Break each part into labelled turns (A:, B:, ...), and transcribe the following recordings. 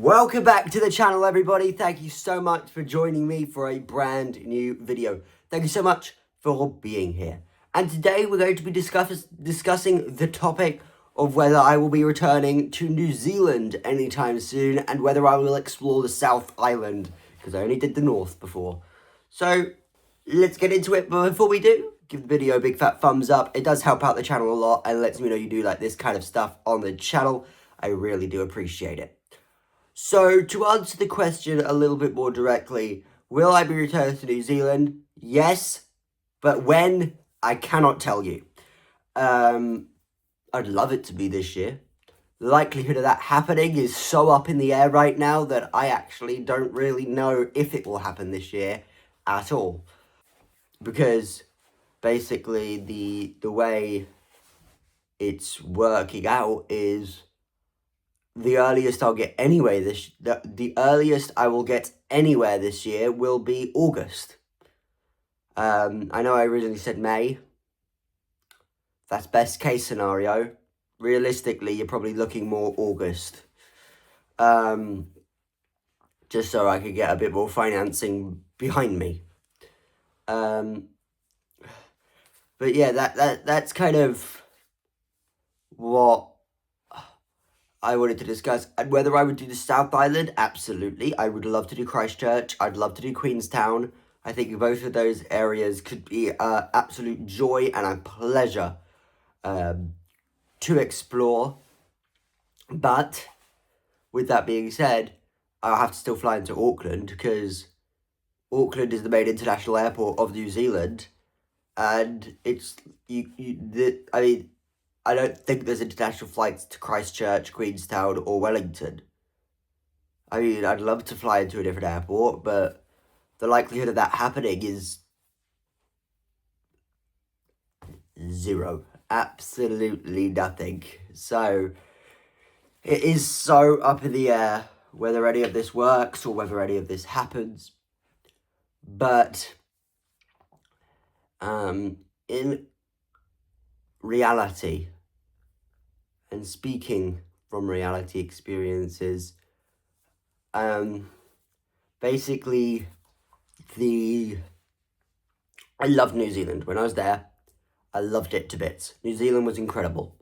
A: Welcome back to the channel, everybody. Thank you so much for joining me for a brand new video. Thank you so much for being here. And today we're going to be discussing the topic of whether I will be returning to New Zealand anytime soon and whether I will explore the South Island, because I only did the North before. So let's get into it, but before we do, give the video a big fat thumbs up. It does help out the channel a lot and lets me know you do like this kind of stuff on the channel. I really do appreciate it. So, to answer the question a little bit more directly, will I be returning to New Zealand? Yes, but when? I cannot tell you. I'd love it to be this year. The likelihood of that happening is so up in the air right now that I actually don't really know if it will happen this year at all. Because, basically, the way it's working out is the earliest I'll get anywhere the earliest I will get anywhere this year will be August. I know I originally said May. That's best case scenario. Realistically, you're probably looking more August. Just so I could get a bit more financing behind me. But yeah, that's kind of what I wanted to discuss. And whether I would do the South Island, absolutely. I would love to do Christchurch. I'd love to do Queenstown. I think both of those areas could be absolute joy and a pleasure to explore. But with that being said, I'll have to still fly into Auckland because Auckland is the main international airport of New Zealand, and it's I don't think there's international flights to Christchurch, Queenstown, or Wellington. I mean, I'd love to fly into a different airport, but the likelihood of that happening is zero. Absolutely nothing. So, it is so up in the air whether any of this works or whether any of this happens. But, in reality, and speaking from reality experiences, basically, I loved New Zealand. When I was there, I loved it to bits. New Zealand was incredible.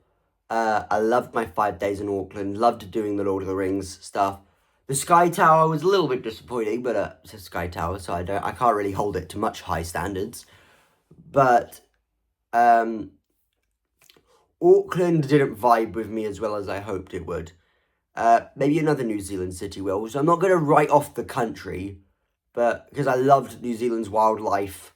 A: I loved my 5 days in Auckland, loved doing the Lord of the Rings stuff. The Sky Tower was a little bit disappointing, but it's a Sky Tower, so I can't really hold it to much high standards. But, Auckland didn't vibe with me as well as I hoped it would. Maybe another New Zealand city will. So I'm not going to write off the country, but because I loved New Zealand's wildlife,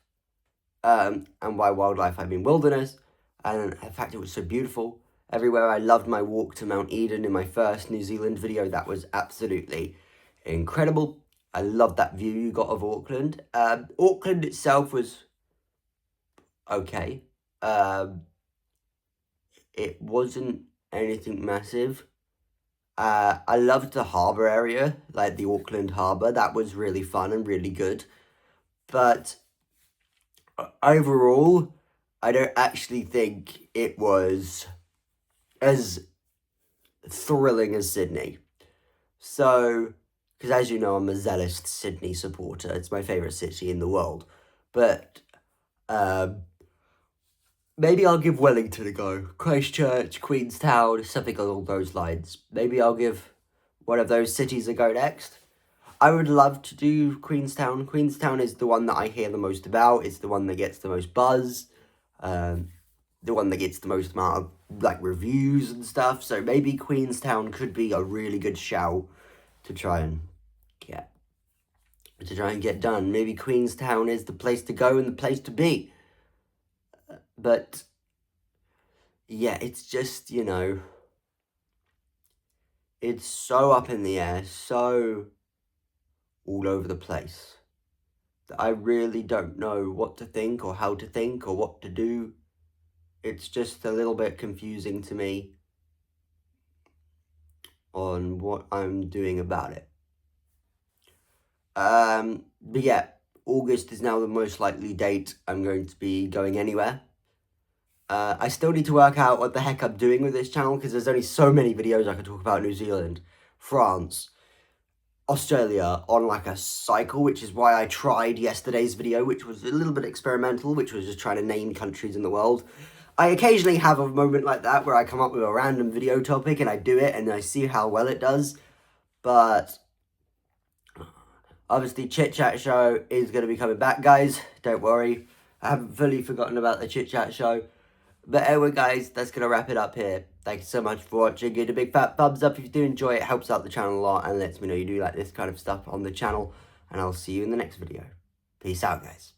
A: and by wildlife I mean wilderness, and the fact it was so beautiful. Everywhere I loved my walk to Mount Eden in my first New Zealand video. That was absolutely incredible. I loved that view you got of Auckland. Auckland itself was okay. It wasn't anything massive. I loved the harbour area, like the Auckland harbour. That was really fun and really good. But overall, I don't actually think it was as thrilling as Sydney. So, because as you know, I'm a zealous Sydney supporter. It's my favourite city in the world. But, maybe I'll give Wellington a go. Christchurch, Queenstown, something along those lines. Maybe I'll give one of those cities a go next. I would love to do Queenstown. Queenstown is the one that I hear the most about. It's the one that gets the most buzz. The one that gets the most amount of, reviews and stuff. So maybe Queenstown could be a really good shout to try and get done. Maybe Queenstown is the place to go and the place to be. But, yeah, it's just, it's so up in the air, so all over the place, that I really don't know what to think or how to think or what to do. It's just a little bit confusing to me on what I'm doing about it. But yeah, August is now the most likely date I'm going to be going anywhere. I still need to work out what the heck I'm doing with this channel, because there's only so many videos I could talk about New Zealand, France, Australia on like a cycle, which is why I tried yesterday's video, which was a little bit experimental, which was just trying to name countries in the world. I occasionally have a moment like that where I come up with a random video topic and I do it and I see how well it does. But obviously, Chit Chat Show is going to be coming back, guys. Don't worry. I haven't fully forgotten about the Chit Chat Show. But anyway, guys, that's going to wrap it up here. Thank you so much for watching. Give it a big fat thumbs up if you do enjoy it. Helps out the channel a lot and lets me know you do like this kind of stuff on the channel. And I'll see you in the next video. Peace out, guys.